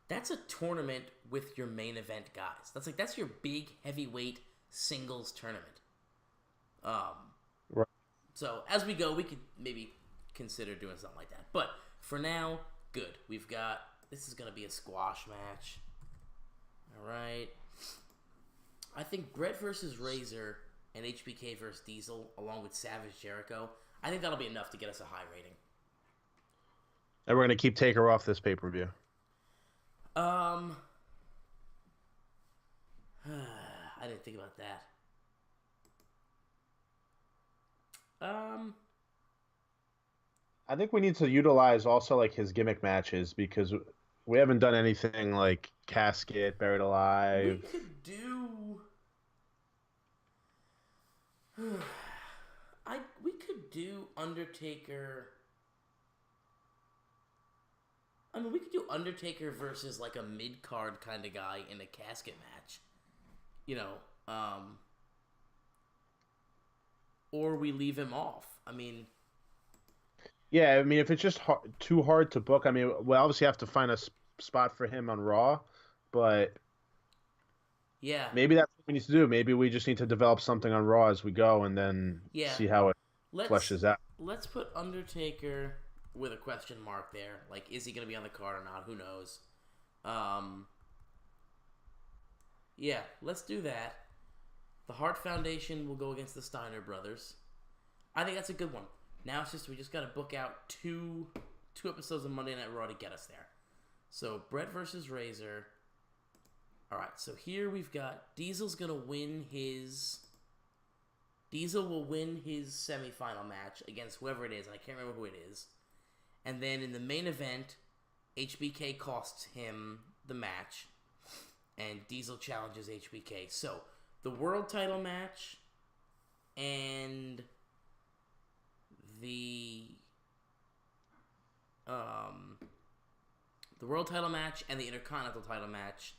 that's a tournament with your main event guys. That's your big heavyweight singles tournament. Right. So as we go, we could maybe consider doing something like that. But for now, good. This is going to be a squash match. All right. I think Brett versus Razor and HBK versus Diesel, along with Savage Jericho, I think that'll be enough to get us a high rating. And we're gonna keep Taker off this pay-per-view. I didn't think about that. I think we need to utilize also like his gimmick matches because we haven't done anything like Casket, Buried Alive. We could do. We could do Undertaker. I mean, we could do Undertaker versus like a mid-card kind of guy in a casket match. You know, or we leave him off. I mean... Yeah, I mean, if it's just too hard to book, I mean, we obviously have to find a spot for him on Raw, but yeah, maybe that's what we need to do. Maybe we just need to develop something on Raw as we go and then see how it fleshes out. Let's put Undertaker with a question mark there. Like, is he going to be on the card or not? Who knows? Yeah, let's do that. The Hart Foundation will go against the Steiner brothers. I think that's a good one. Now it's just we just got to book out two episodes of Monday Night Raw to get us there. So Brett versus Razor. All right, so here we've got Diesel will win his semifinal match against whoever it is, and I can't remember who it is. And then in the main event, HBK costs him the match, and Diesel challenges HBK. So the world title match and the world title match and the Intercontinental title match,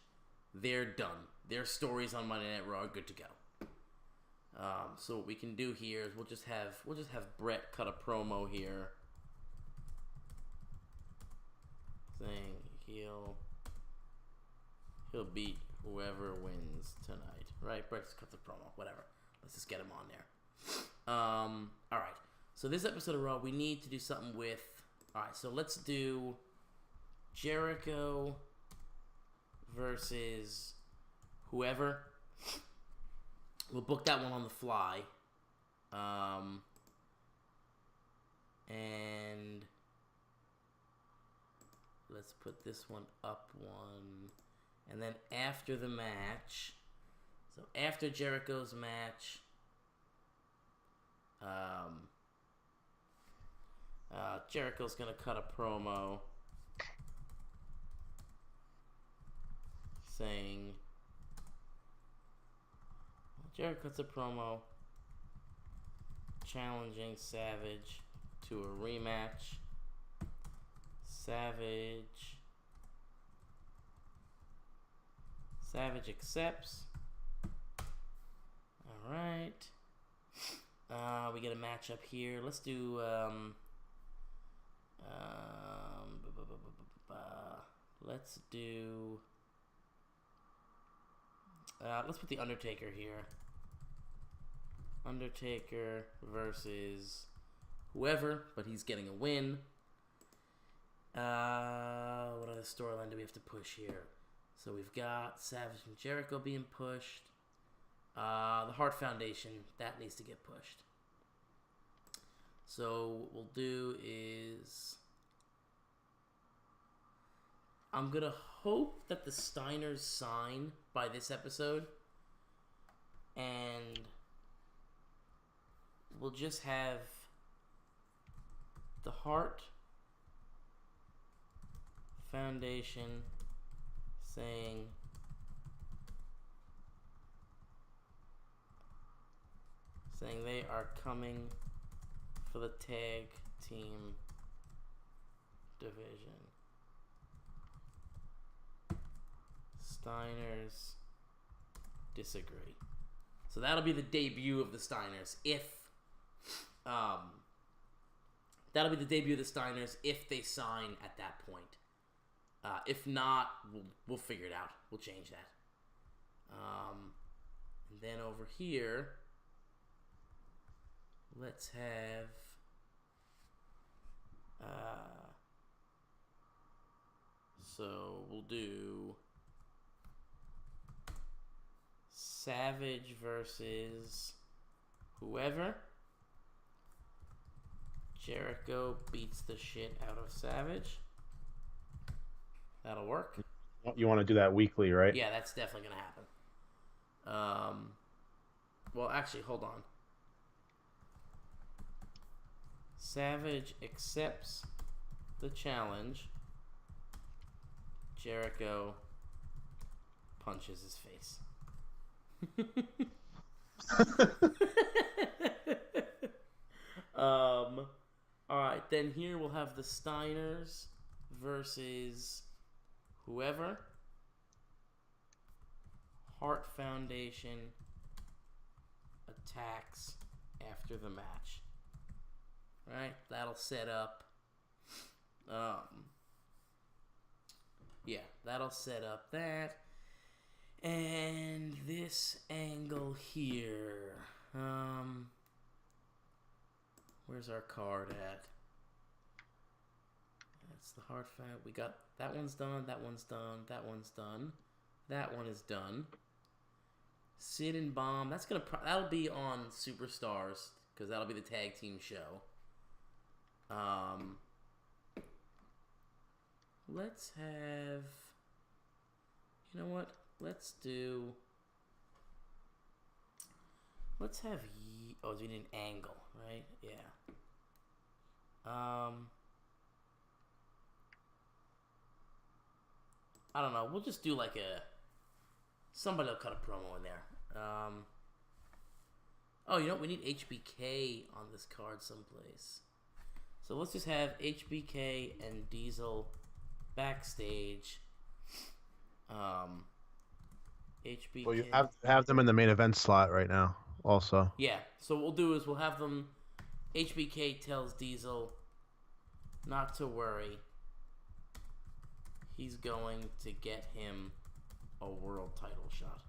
they're done. Their stories on Monday Night Raw are good to go. So what we can do here is we'll just have Brett cut a promo here, saying he'll beat whoever wins tonight. Right? Brett just cut the promo. Whatever. Let's just get him on there. All right. So this episode of Raw, we need to do something with... Alright, so let's do Jericho versus whoever. We'll book that one on the fly. And let's put this one up one. And then after the match... So after Jericho's match... Jericho's gonna cut a promo saying Jericho cuts a promo challenging Savage to a rematch. Savage accepts. All right. We get a matchup here. Let's do let's do let's put the Undertaker here. Undertaker versus whoever, but he's getting a win. What other storyline do we have to push here? So we've got Savage and Jericho being pushed. The Hart Foundation, that needs to get pushed. So what we'll do is I'm going to hope that the Steiners sign by this episode. And we'll just have the Hart Foundation saying they are coming for the tag team division. Steiners disagree. So that'll be the debut of the Steiners if if they sign at that point. If not, we'll figure it out. We'll change that. And then over here, let's have so we'll do Savage versus whoever. Jericho beats the shit out of Savage. That'll work. You want to do that weekly, right? Yeah, that's definitely going to happen. Well, actually, hold on. Savage accepts the challenge. Jericho punches his face. Alright, then here we'll have the Steiners versus whoever. Hart Foundation attacks after the match. Right, that'll set up that'll set up that. And this angle here. Where's our card at? That's the Hart Found. We got that one's done, that one's done, that one's done. That one is done. Sid and Bomb, that'll be on Superstars because that'll be the tag team show. Let's have, you know what? Let's have, oh, we need an angle, right? Yeah. I don't know. We'll just do like somebody will cut a promo in there. Oh, you know what? We need HBK on this card someplace. So let's just have HBK and Diesel backstage. HBK. Well, you have them in the main event slot right now, also. Yeah. So what we'll do is we'll have them. HBK tells Diesel not to worry. He's going to get him a world title shot.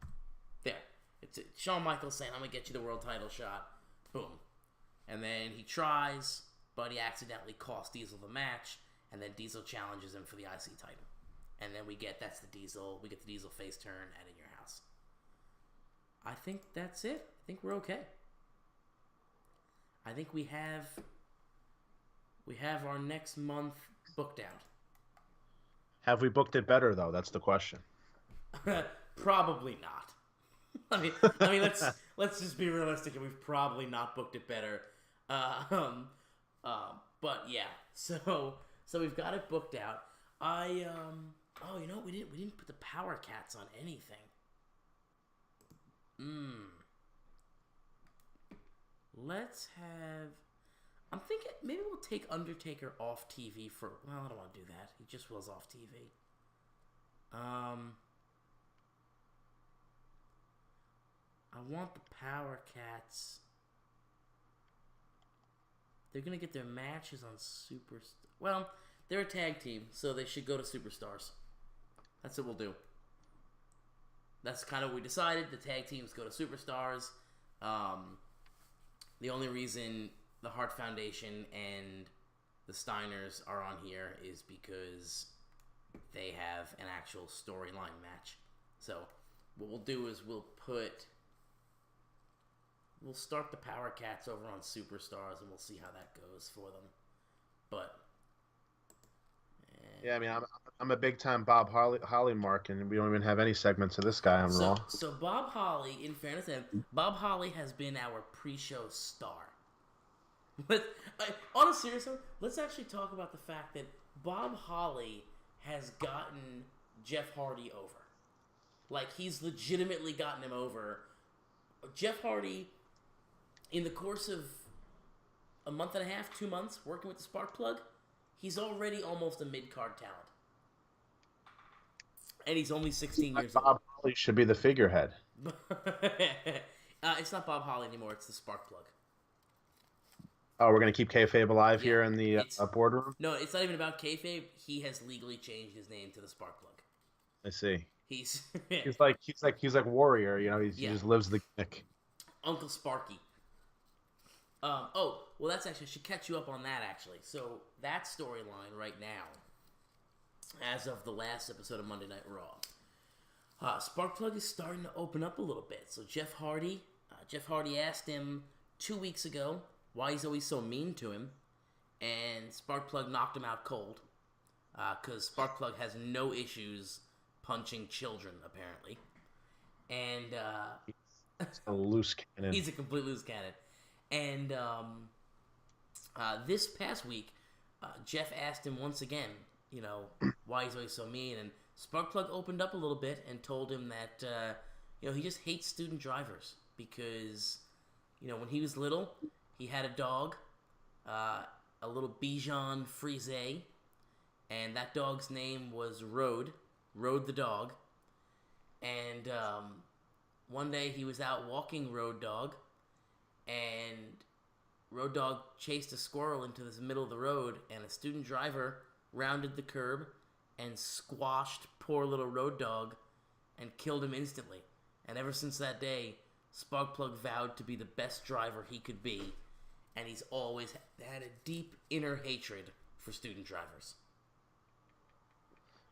There. It's Shawn Michaels saying, I'm going to get you the world title shot. Boom. And then he tries, but he accidentally costs Diesel the match, and then Diesel challenges him for the IC title. And then we get the Diesel face turn at In Your House. I think that's it. I think we're okay. I think we have our next month booked out. Have we booked it better though? That's the question. Probably not. I mean, let's just be realistic, and we've probably not booked it better. But yeah, so we've got it booked out. Oh, you know what? We didn't put the Power Cats on anything. Let's have. I'm thinking maybe we'll take Undertaker off TV for. Well, I don't want to do that. He just was off TV. I want the Power Cats. They're gonna get their matches on Superstar. Well, they're a tag team, so they should go to Superstars. That's what we'll do. That's kind of what we decided. The tag teams go to Superstars. The only reason the Hart Foundation and the Steiners are on here is because they have an actual storyline match. So what we'll do is we'll start the Power Cats over on Superstars, and we'll see how that goes for them. But yeah, I mean, I'm a big time Bob Holly mark, and we don't even have any segments of this guy on Raw. So Bob Holly, in fairness to him, Bob Holly has been our pre-show star. But on a serious note, let's actually talk about the fact that Bob Holly has gotten Jeff Hardy over. Like, he's legitimately gotten him over. Jeff Hardy, in the course of a month and a half, 2 months, working with the Sparkplug, he's already almost a mid-card talent. And he's only 16 years old. Bob Holly should be the figurehead. It's not Bob Holly anymore, it's the Sparkplug. Oh, we're going to keep kayfabe alive here in the boardroom? No, it's not even about kayfabe. He has legally changed his name to the Sparkplug. I see. He's like Warrior, you know, he just lives the gimmick. Uncle Sparky. Well, that's actually, I should catch you up on that, actually. So, that storyline right now, as of the last episode of Monday Night Raw, Sparkplug is starting to open up a little bit. So, Jeff Hardy asked him 2 weeks ago why he's always so mean to him, and Sparkplug knocked him out cold, because Sparkplug has no issues punching children, apparently. And he's a loose cannon. He's a complete loose cannon. And this past week, Jeff asked him once again, you know, why he's always so mean. And Sparkplug opened up a little bit and told him that, you know, he just hates student drivers because, you know, when he was little, he had a dog, a little Bichon Frise, and that dog's name was Road the dog. And one day he was out walking Road Dog, and Road Dog chased a squirrel into the middle of the road, and a student driver rounded the curb and squashed poor little Road Dog and killed him instantly. And ever since that day, Sparkplug vowed to be the best driver he could be, and he's always had a deep inner hatred for student drivers.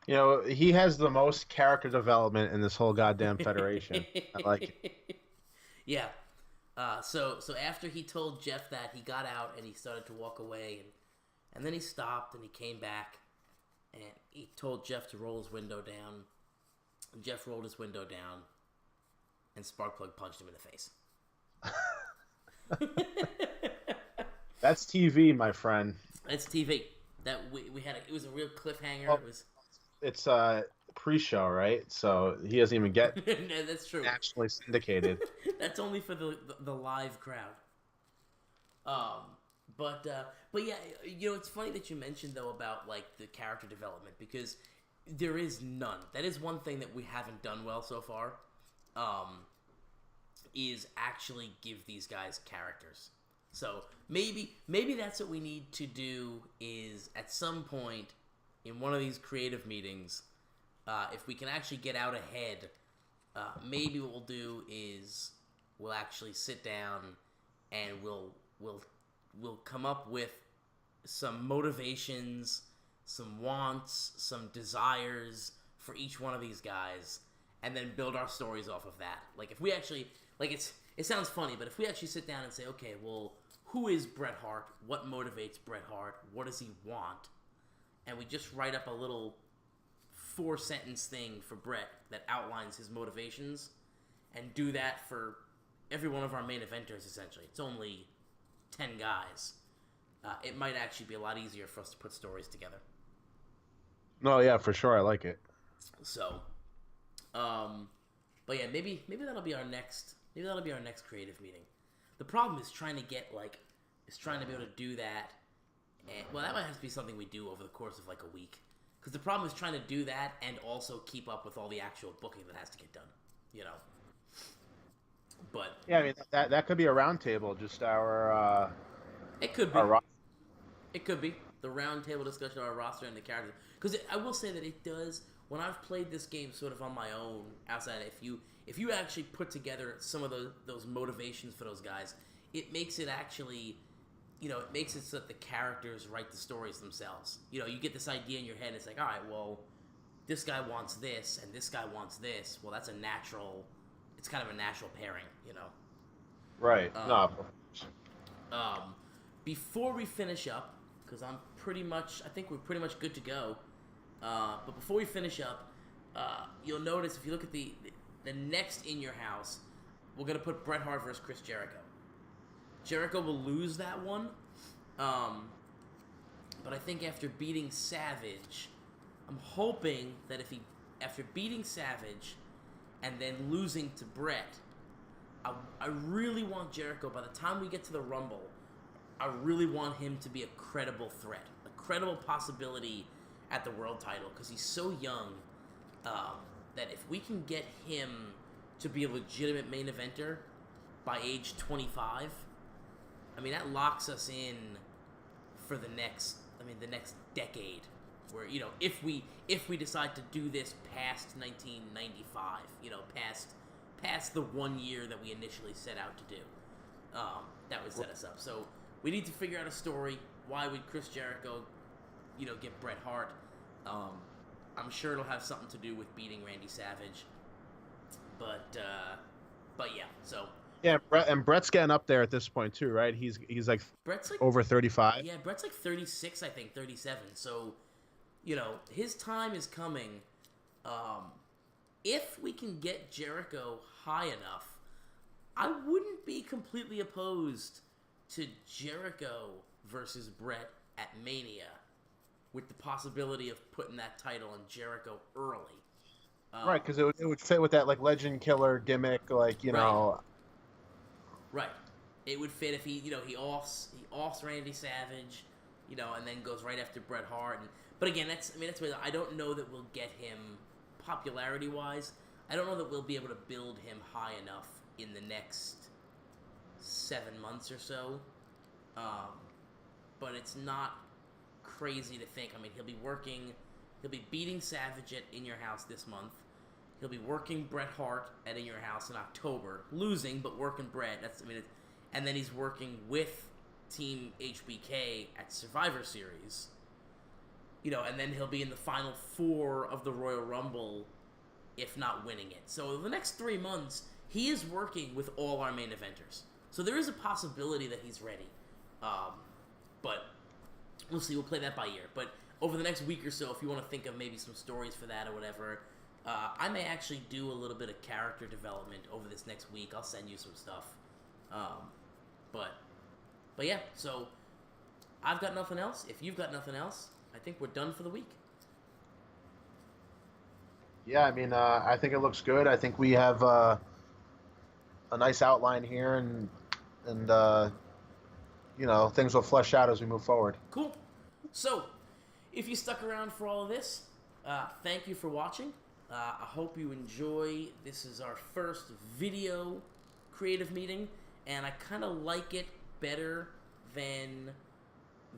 You know, he has the most character development in this whole goddamn federation. I like it. Yeah. So after he told Jeff that, he got out and he started to walk away, and then he stopped and he came back and he told Jeff to roll his window down. And Jeff rolled his window down, and Sparkplug punched him in the face. That's TV, my friend. That's TV. That we had. It was a real cliffhanger. It's pre-show, right? So he doesn't even get no, that's true. Nationally syndicated. That's only for the live crowd. But yeah, you know, it's funny that you mentioned though about like the character development, because there is none. That is one thing that we haven't done well so far. Is actually give these guys characters. So maybe that's what we need to do, is at some point in one of these creative meetings, if we can actually get out ahead, maybe what we'll do is we'll actually sit down and we'll come up with some motivations, some wants, some desires for each one of these guys, and then build our stories off of that. Like, if we actually, like, it sounds funny, but if we actually sit down and say, okay, well, who is Bret Hart? What motivates Bret Hart? What does he want? And we just write up a little 4-sentence thing for Bret that outlines his motivations, and do that for every one of our main eventers, essentially. It's only 10 guys. It might actually be a lot easier for us to put stories together. No, yeah, for sure. I like it. So, but yeah, maybe that'll be our next creative meeting. The problem is trying to be able to do that. And, well, that might have to be something we do over the course of like a week. Because the problem is trying to do that and also keep up with all the actual booking that has to get done. You know? But Yeah, I mean that could be a round table, just it could be. our roster. It could be the round table discussion of our roster and the characters. Because I will say that it does. When I've played this game sort of on my own, outside, if you actually put together some of those motivations for those guys, it makes it actually, it makes it so that the characters write the stories themselves. You get this idea in your head. It's like, all right, well, this guy wants this and this guy wants this. Well, that's a natural. It's kind of a natural pairing. Right. Um, No. um, Before we finish up, because I think we're pretty much good to go. But before we finish up, you'll notice if you look at the next In Your House, we're gonna put Bret Hart versus Chris Jericho. Jericho will lose that one, but I think after beating Savage, I'm hoping that after beating Savage and then losing to Bret, I really want Jericho, by the time we get to the Rumble, I really want him to be a credible threat, a credible possibility at the world title, because he's so young that if we can get him to be a legitimate main eventer by age 25, I mean, that locks us in for the next decade, where, if we decide to do this past 1995, past the 1 year that we initially set out to do, that would set us up. So we need to figure out a story. Why would Chris Jericho, get Bret Hart? I'm sure it'll have something to do with beating Randy Savage. But yeah. So Yeah, Brett's getting up there at this point too, right? He's like Bret's like over 35. Yeah, Bret's like 36, I think, 37. So, his time is coming. If we can get Jericho high enough, I wouldn't be completely opposed to Jericho versus Bret at Mania, with the possibility of putting that title on Jericho early. Right, because it would fit with that like legend killer gimmick, like Right. It would fit if he offs Randy Savage, and then goes right after Bret Hart. But again, that's where I don't know that we'll get him popularity wise. I don't know that we'll be able to build him high enough in the next 7 months or so. But it's not crazy to think. I mean, he'll be beating Savage at In Your House this month. He'll be working Bret Hart at In Your House in October, losing but working Bret. And then he's working with Team HBK at Survivor Series. And then he'll be in the final 4 of the Royal Rumble, if not winning it. So the next 3 months, he is working with all our main eventers. So there is a possibility that he's ready. But we'll see. We'll play that by ear. But over the next week or so, if you want to think of maybe some stories for that or whatever, I may actually do a little bit of character development over this next week. I'll send you some stuff. But yeah, so I've got nothing else. If you've got nothing else, I think we're done for the week. Yeah, I mean, I think it looks good. I think we have a nice outline here, and things will flesh out as we move forward. Cool. So, if you stuck around for all of this, thank you for watching. I hope you enjoy. This is our first video creative meeting, and I kind of like it better than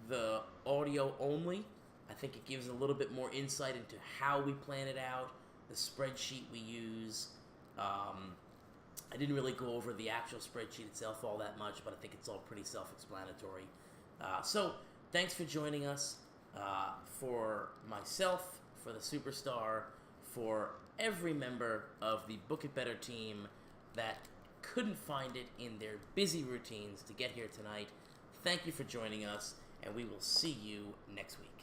the audio only. I think it gives a little bit more insight into how we plan it out, the spreadsheet we use. I didn't really go over the actual spreadsheet itself all that much, but I think it's all pretty self-explanatory. So, thanks for joining us. For myself, for the Superstar, for every member of the Book It Better team that couldn't find it in their busy routines to get here tonight, thank you for joining us, and we will see you next week.